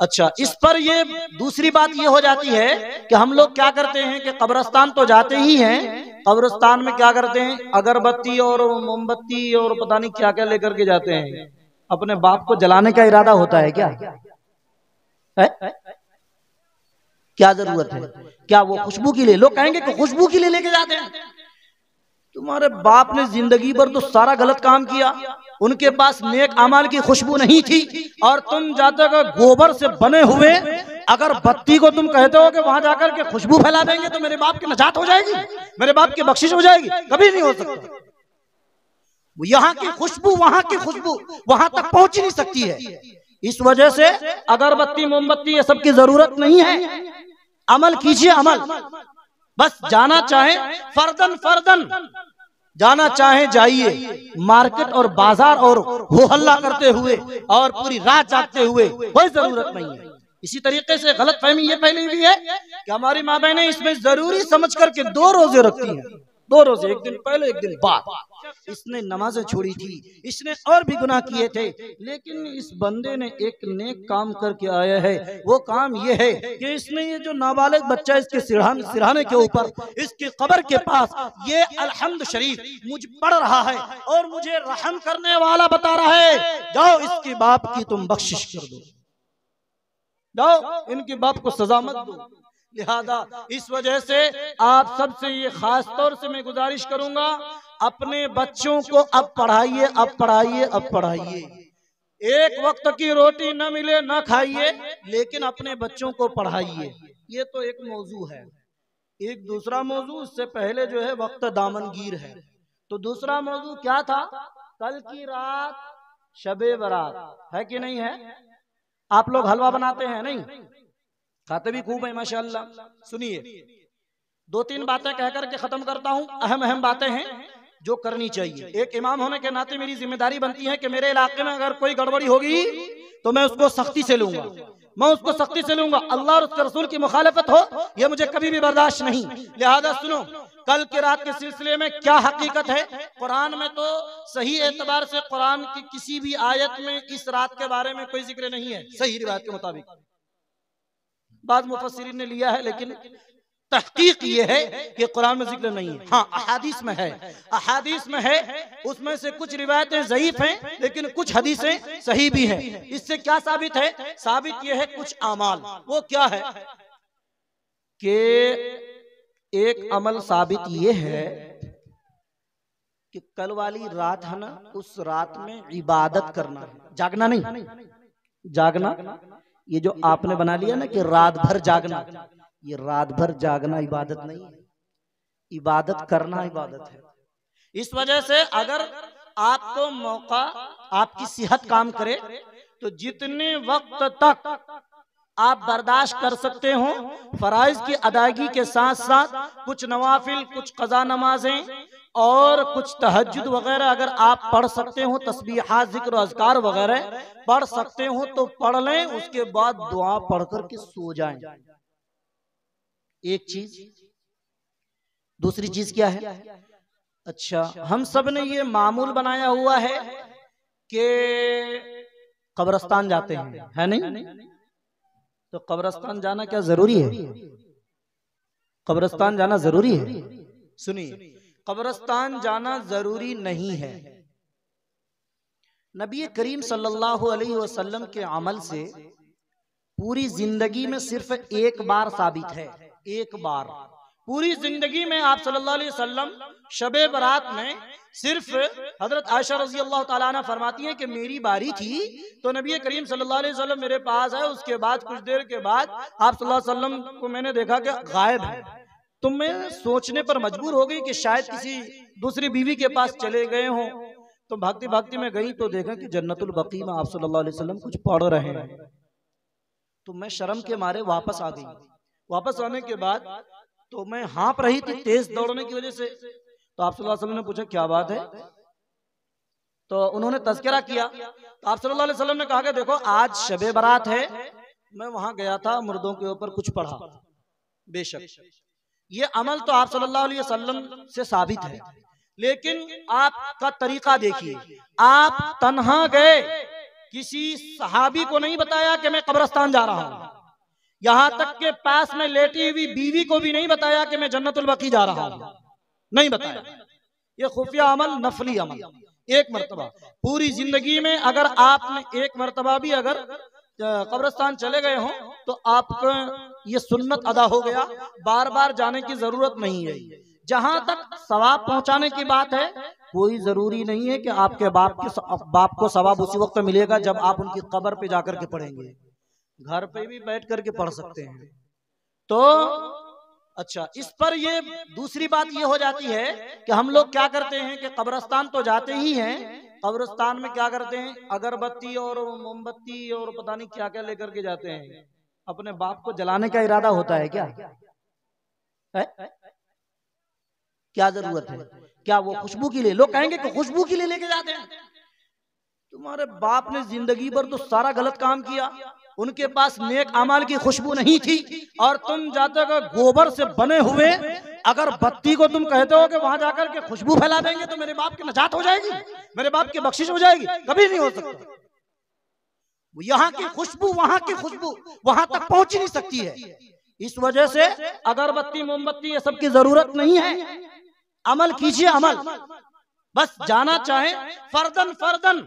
अच्छा, इस पर ये दूसरी बात ये हो जाती है कि हम लोग क्या करते हैं कि कब्रिस्तान तो जाते ही हैं, कब्रिस्तान में क्या करते हैं, अगरबत्ती और मोमबत्ती और पता नहीं क्या क्या लेकर के जाते हैं। अपने बाप को जलाने का इरादा होता है क्या? है? क्या जरूरत है? क्या वो खुशबू के लिए? लोग कहेंगे कि खुशबू के लिए लेके जाते हैं। तुम्हारे बाप ने जिंदगी भर तो सारा गलत काम किया, उनके पास नेक अमाल की खुशबू नहीं थी, और तुम जाते हो गोबर से बने हुए अगर बत्ती को तुम कहते हो कि वहां जाकर के खुशबू फैला देंगे तो मेरे बाप की नजात हो जाएगी, मेरे बाप की बख्शिश हो जाएगी। कभी नहीं हो सकता। यहाँ की खुशबू, वहां की खुशबू वहां तक पहुंच ही नहीं सकती है। इस वजह से अगरबत्ती मोमबत्ती ये सब की जरूरत नहीं है। अमल कीजिए, अमल। बस जाना चाहे फर्दन फर्दन जाना चाहे जाइए, मार्केट और बाजार और हो हल्ला करते हुए और पूरी रात जागते हुए कोई जरूरत नहीं है। इसी तरीके से गलत फहमी ये फैली हुई है कि हमारी माँ बहनें इसमें जरूरी समझ करके 2 रोजे रखती हैं, 2 रोजे, एक दिन पहले एक दिन बाद। इसने नमाजें छोड़ी थी, इसने और भी गुनाह किए थे, लेकिन इस बंदे ने एक नेक काम करके आया है। वो काम ये है कि इसने ये जो नाबालिग बच्चा इसके सिरहाने के ऊपर इसकी कब्र के पास ये अल्हम्द शरीफ मुझ पढ़ रहा है और मुझे रहम करने वाला बता रहा है, जाओ इसके बाप की तुम बख्शिश कर दो, जाओ इनके बाप को सजा मत दो। लिहाजा इस वजह से आप सबसे ये खास तौर से मैं गुजारिश करूंगा, अपने बच्चों को अब पढ़ाइए, अब पढ़ाइए, अब पढ़ाइए। एक वक्त की रोटी न मिले न खाइए, लेकिन अपने बच्चों को पढ़ाइए। ये तो एक मौजू है। एक दूसरा मौजू उससे पहले जो है वक्त दामनगीर है। तो दूसरा मौजू क्या था? कल की रात शबे बारात है कि नहीं है? आप लोग हलवा बनाते हैं नहीं? खाते भी खूब है माशाअल्लाह। सुनिए, 2-3 बातें कहकर के खत्म करता हूँ। अहम अहम बातें हैं जो करनी चाहिए। एक इमाम होने के नाते मेरी जिम्मेदारी बनती है कि मेरे इलाके में अगर कोई गड़बड़ी होगी तो मैं उसको सख्ती से लूंगा, मैं उसको सख्ती से लूंगा। अल्लाह और उसके रसूल की मुखालफत हो यह मुझे कभी भी बर्दाश्त नहीं। लिहाजा सुनो, कल की रात के सिलसिले में क्या हकीकत है। कुरान में तो सही एतबार से कुरान की किसी भी आयत में इस रात के बारे में कोई जिक्र नहीं है सही रिवायत के मुताबिक। बाद मुफस्सिरीन ने लिया है, लेकिन तहकीक ये है कि कुरान में जिक्र नहीं है। हाँ, अहादीस में है, अहादीस में है। उसमें से कुछ रिवायतें ज़ईफ हैं, लेकिन कुछ हदीसें सही भी हैं। इससे क्या साबित है? साबित ये है कुछ अमाल। वो क्या है कि एक अमल साबित ये है कि कल वाली रात है ना, उस रात में इबादत करना है, जागना नहीं। जागना ये जो आपने बना लिया ना कि रात भर जागना, ये रात भर जागना इबादत नहीं है, इबादत करना इबादत है। इस वजह से अगर आपको मौका, आपकी सेहत काम करे तो जितने वक्त तक आप बर्दाश्त कर सकते हो, फराइज की अदायगी के साथ साथ कुछ नवाफिल, कुछ कज़ा नमाजें और कुछ तहज्जुद वगैरह अगर आप पढ़ सकते हो, तस्बीहात, जिक्र, अज़कार वगैरह पढ़ सकते हो तो पढ़ लें। उसके बाद दुआ पढ़ करके सो जाएं। एक चीज। दूसरी चीज क्या है? अच्छा, हम सब ने ये मामूल बनाया हुआ है कि कब्रिस्तान जाते हैं, है नहीं? तो कब्रिस्तान जाना क्या जरूरी है? कब्रिस्तान जाना जरूरी है? सुनिए, कब्रिस्तान जाना जरूरी नहीं है। नबी करीम सल्लल्लाहु अलैहि वसल्लम के अमल से पूरी जिंदगी में सिर्फ एक बार साबित है, एक बार पूरी जिंदगी में आप सल्लल्लाहु अलैहि वसल्लम शबे बारात में सिर्फ हजरत आयशा रज़ी अल्लाह ताला अन्हा फरमाती हैं कि मेरी बारी थी तो नबी करीम सल्लल्लाहु अलैहि वसल्लम मेरे पास आए। उसके बाद कुछ देर के बाद आप सल्लल्लाहु अलैहि वसल्लम को मैंने देखा कि गायब है। तो मैं सोचने पर मजबूर हो गई कि शायद किसी दूसरी बीवी के पास चले गए हों। तो भागती भागती में गई तो देखा कि जन्नतुल बकी में आप सल्लल्लाहु अलैहि वसल्लम कुछ पढ़ रहे हैं। तो मैं शर्म के मारे वापस आ गई। वापस आने के बाद तो मैं हाँप रही थी तेज दौड़ने की वजह से। तो आप सल्लल्लाहु अलैहि वसल्लम ने पूछा क्या बात है? तो उन्होंने तज़किरा किया। तो आप सल्लल्लाहु अलैहि वसल्लम ने कहा कि देखो आज शबे बारात है, मैं वहां गया था, मुर्दों के ऊपर कुछ पढ़ा। बेशक ये अमल तो आप सल्लल्लाहु अलैहि वसल्लम से साबित है, लेकिन आपका तरीका देखिए। आप तन्हा गए किसी सहाबी को नहीं बताया कि मैं कब्रिस्तान जा रहा हूं। यहां तक के पास में लेटी हुई बीवी को भी नहीं बताया कि मैं जन्नतुल बकी जा रहा हूं, नहीं बताया। ये खुफिया अमल, नफली अमल, एक मर्तबा पूरी जिंदगी में अगर आपने एक मर्तबा भी अगर कब्रिस्तान चले गए हो तो आपका ये सुन्नत अदा हो गया, बार बार जाने की जरूरत नहीं है। जहां तक सवाब पहुंचाने की बात है, कोई जरूरी नहीं है कि आपके बाप को सवाब उसी वक्त मिलेगा जब आप उनकी कब्र पे जाकर के पढ़ेंगे, घर पे भी बैठ करके पढ़ सकते हैं। तो अच्छा, इस पर ये दूसरी बात ये हो जाती है कि हम लोग क्या करते हैं कि कब्रिस्तान तो जाते ही हैं, कब्रिस्तान में क्या करते हैं, अगरबत्ती और मोमबत्ती और पता नहीं क्या क्या लेकर के जाते हैं। अपने बाप को जलाने का इरादा होता है क्या? है? क्या जरूरत है? क्या वो खुशबू के लिए? लोग कहेंगे कि खुशबू के लिए लेके जाते हैं। तुम्हारे बाप ने जिंदगी भर तो सारा गलत काम किया, उनके पास नेक अमाल की खुशबू नहीं थी, और तुम जाते हो गोबर से बने हुए अगर बत्ती को तुम कहते हो कि वहां जाकर के खुशबू फैला देंगे तो मेरे बाप की नजात हो जाएगी, मेरे बाप की बख्शिश हो जाएगी, कभी नहीं हो सकता। यहाँ की खुशबू, वहां की खुशबू वहां तक पहुंच नहीं सकती है। इस वजह से अगरबत्ती मोमबत्ती ये सब की जरूरत नहीं है। अमल कीजिए, अमल। बस जाना चाहे फर्दन फर्दन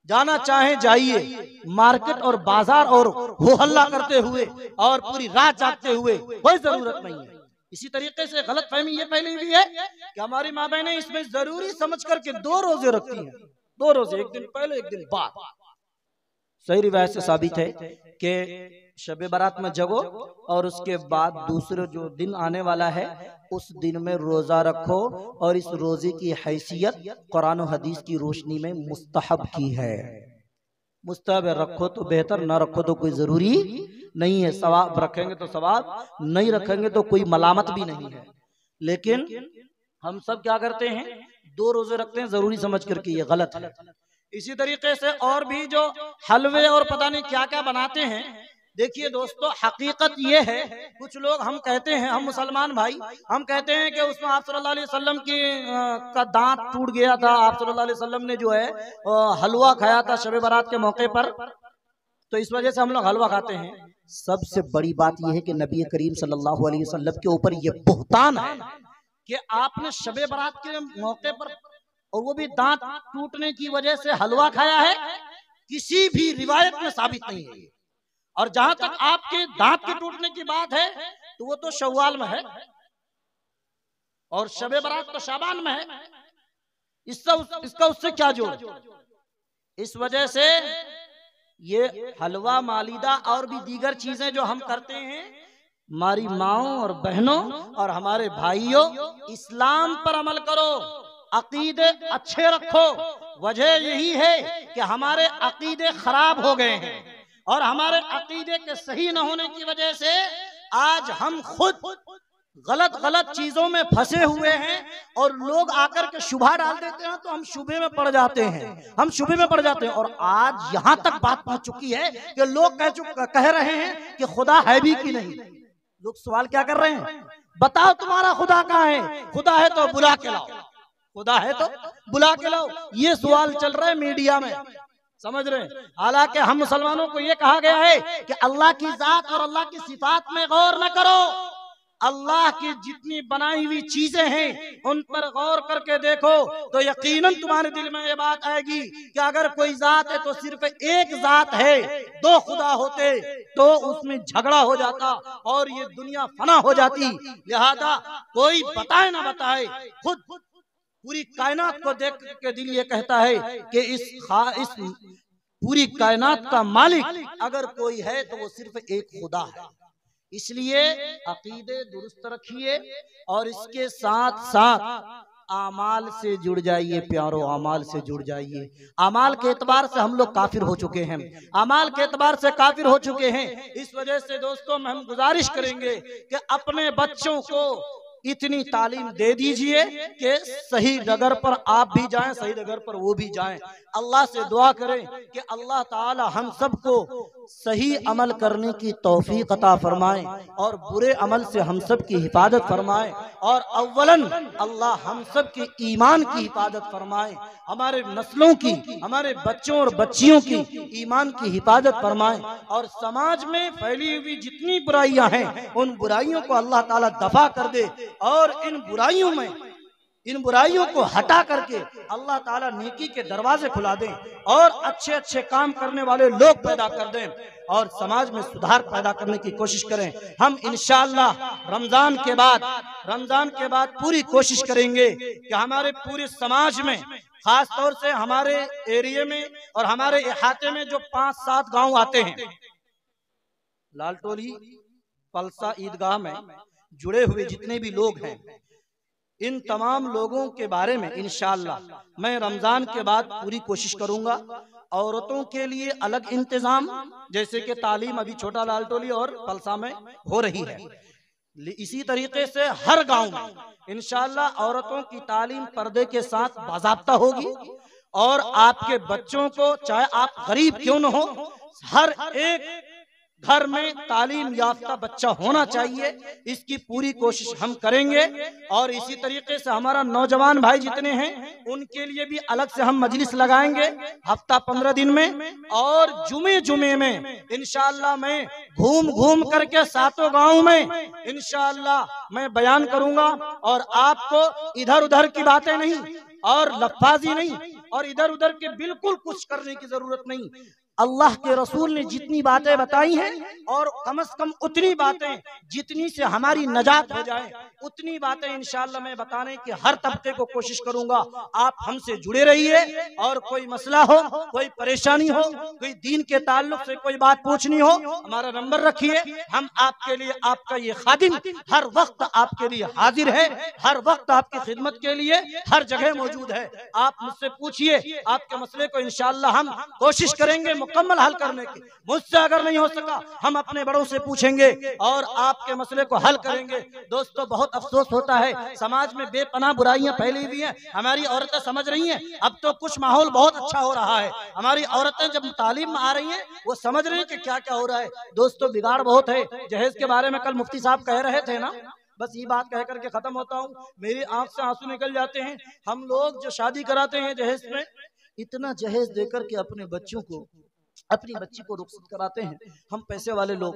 जाना चाहे जाइए, मार्केट और बाजार और हो हल्ला करते हुए और पूरी रात जागते हुए कोई जरूरत नहीं है। इसी तरीके से गलत फहमी ये फैली हुई है कि हमारी माँ बहनें इसमें जरूरी समझ करके 2 रोजे रखती हैं, 2 रोजे, एक दिन पहले एक दिन बाद। सही रिवायत से साबित है कि शबे बारात में जगो और उसके बाद दूसरे जो दिन आने वाला है उस दिन में रोजा रखो, और इस रोजे की हैसियत कुरान और हदीस की रोशनी में मुस्तहब की है। मुस्तहब रखो तो बेहतर, ना रखो तो कोई जरूरी नहीं है। सवाब रखेंगे तो सवाब, नहीं रखेंगे तो कोई मलामत भी नहीं है। लेकिन हम सब क्या करते हैं, 2 रोजे रखते हैं जरूरी समझ करके, ये गलत है। इसी तरीके से और भी जो हलवे और पता नहीं क्या क्या बनाते हैं, देखिए दोस्तों, हकीकत ये है, कुछ लोग हम कहते हैं, हम मुसलमान भाई हम कहते हैं कि उसमें आप सल्लल्लाहु अलैहि वसल्लम की का दांत टूट गया था, आप सल्लल्लाहु अलैहि वसल्लम ने जो है हलवा खाया था शबे बारात के मौके पर, तो इस वजह से हम लोग हलवा खाते हैं। सबसे बड़ी बात यह है कि नबी करीम सल्लल्लाहु अलैहि वसल्लम के ऊपर यह बुहतान है कि आपने शबे बारात के मौके पर, और वो भी दांत टूटने की वजह से हलवा खाया है, किसी भी रिवायत में साबित नहीं है। और जहां तक आपके दांत के टूटने की बात है तो वो तो शव्वाल में है और शबे बारात तो शाबान में है, इसका उससे क्या जोड़। इस वजह से ये हलवा मालिदा और भी दीगर चीजें जो हम करते हैं, हमारी माओं और बहनों और हमारे भाइयों, इस्लाम पर अमल करो, अकीदे अच्छे रखो। वजह यही है कि हमारे अकीदे खराब हो गए हैं, और हमारे अकीदे के सही न होने की वजह से आज हम खुद गलत चीजों में फंसे हुए हैं, और लोग आकर के शुबा डाल देते हैं तो हम शुबे में पड़ जाते हैं, और आज यहाँ तक बात पहुंच चुकी है कि लोग कह रहे हैं कि खुदा है भी कि नहीं। लोग सवाल क्या कर रहे हैं, बताओ तुम्हारा खुदा कहाँ है, खुदा है तो बुला के लाओ, खुदा है तो बुला के लाओ। ये सवाल चल रहा है मीडिया में, समझ रहे हैं। हालांकि हम मुसलमानों को ये कहा गया है कि अल्लाह की जात और अल्लाह की सिफात में गौर न करो, अल्लाह की जितनी बनाई हुई चीजें हैं उन पर गौर करके देखो तो यकीनन तुम्हारे दिल में ये बात आएगी कि अगर कोई जात है तो सिर्फ एक जात है, 2 खुदा होते तो उसमें झगड़ा हो जाता और ये दुनिया फना हो जाती। लिहाजा कोई बताए ना बताए, खुद पूरी कायनात को देख के दिल ये कहता है कि इस पूरी कायनात का मालिक अगर कोई है तो वो सिर्फ एक खुदा है। इसलिए अकीदे दुरुस्त रखिए और इसके साथ साथ आमाल से जुड़ जाइए प्यारो, आमाल से जुड़ जाइए। आमाल के एतबार से हम लोग काफिर हो चुके हैं, आमाल के एतबार से काफिर हो चुके हैं। इस वजह से दोस्तों हम गुजारिश करेंगे कि अपने बच्चों को इतनी तालीम दे दीजिए कि सही डगर पर आप भी जाएं, सही डगर पर वो भी जाएं। अल्लाह से दुआ करें कि अल्लाह ताला हम सबको सही अमल करने की तौफीक अता फरमाए और बुरे अमल से हम सब की हिफाजत फरमाए। और अव्वलन अल्लाह हम सब के ईमान की हिफाजत फरमाए, हमारे नस्लों की, हमारे बच्चों और बच्चियों की ईमान की हिफाजत फरमाए। और समाज में फैली हुई जितनी बुराइयां हैं उन बुराइयों को अल्लाह ताला दफा कर दे और इन बुराइयों को हटा करके अल्लाह ताला नेकी के दरवाजे खुला दें और अच्छे अच्छे काम करने वाले लोग पैदा कर दें और समाज में सुधार पैदा करने की कोशिश करें। हम इंशाअल्लाह रमजान के बाद पूरी कोशिश करेंगे कि हमारे पूरे समाज में, खास तौर से हमारे एरिया में और हमारे इहाते में जो 5-7 गांव आते हैं, लालटोली पलसा ईदगाह में जुड़े हुए जितने भी लोग हैं, इन तमाम लोगों के बारे में इंशाअल्लाह मैं रमजान के बाद पूरी कोशिश करूंगा। औरतों के लिए अलग इंतजाम, जैसे कि तालीम अभी छोटा लालटोली और पलसा में हो रही है, इसी तरीके से हर गांव में इंशाअल्लाह औरतों की तालीम पर्दे के साथ बाज़ाब्ता होगी। और आपके बच्चों को, चाहे आप गरीब क्यों न हो, हर एक घर में तालीम याफ्ता बच्चा होना चाहिए, इसकी पूरी कोशिश हम करेंगे। और इसी तरीके से हमारा नौजवान भाई जितने हैं उनके लिए भी अलग से हम मजलिस लगाएंगे हफ्ता 15 दिन में। और जुमे में इंशाअल्लाह मैं घूम करके 7 गांव में इंशाअल्लाह मैं बयान करूंगा और आपको इधर उधर की बातें नहीं और लफ्फाजी नहीं और इधर उधर के बिल्कुल कुछ करने की जरूरत नहीं। अल्लाह के रसूल ने जितनी बातें बताई हैं और कम से कम उतनी बातें जितनी से हमारी नजात हो जाए, उतनी बातें इंशाअल्लाह मैं बताने की हर तबके को कोशिश करूंगा। आप हमसे जुड़े रहिए और कोई मसला हो, कोई परेशानी हो, कोई दीन के ताल्लुक से कोई बात पूछनी हो, हमारा नंबर रखिए। हम आपके लिए, आपका ये खादिम हर वक्त आपके लिए हाजिर है, हर वक्त आपकी खिदमत के लिए हर जगह मौजूद है। आप मुझसे पूछिए, आपके मसले को इंशाअल्लाह हम कोशिश करेंगे मुकम्मल हल करने की। मुझसे अगर नहीं हो सका हम अपने बड़ों से पूछेंगे और आपके मसले को हल करेंगे। दोस्तों, बहुत अफसोस होता है, समाज में बेपनाह बुराइयां फैली हुई हैं, हमारी औरतें समझ रही हैं। अब तो कुछ माहौल बहुत अच्छा हो रहा है, हमारी औरतें जब तालीम में आ रही हैं वो समझ रही हैं कि क्या क्या हो रहा है। दोस्तों, बिगाड़ बहुत है। जहेज के बारे में कल मुफ्ती साहब कह रहे थे ना, बस ये बात कह करके खत्म होता हूँ। मेरी आंख से आंसू निकल जाते हैं। हम लोग जो शादी कराते हैं जहेज में, इतना जहेज देकर के अपने बच्चों को, अपनी बच्ची को रुखसत कराते हैं हम पैसे वाले लोग।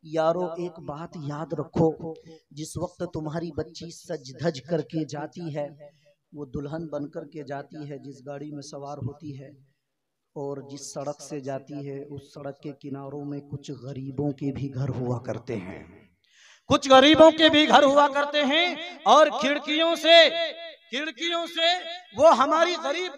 यारो, एक बात याद रखो, जिस वक्त तुम्हारी बच्ची सज धज करके जाती है, वो दुल्हन बन करके जाती है, जिस गाड़ी में सवार होती है और जिस सड़क से जाती है, उस सड़क के किनारों में कुछ गरीबों के भी घर हुआ करते हैं, कुछ गरीबों के भी घर हुआ करते हैं। और खिड़कियों से वो हमारी गरीब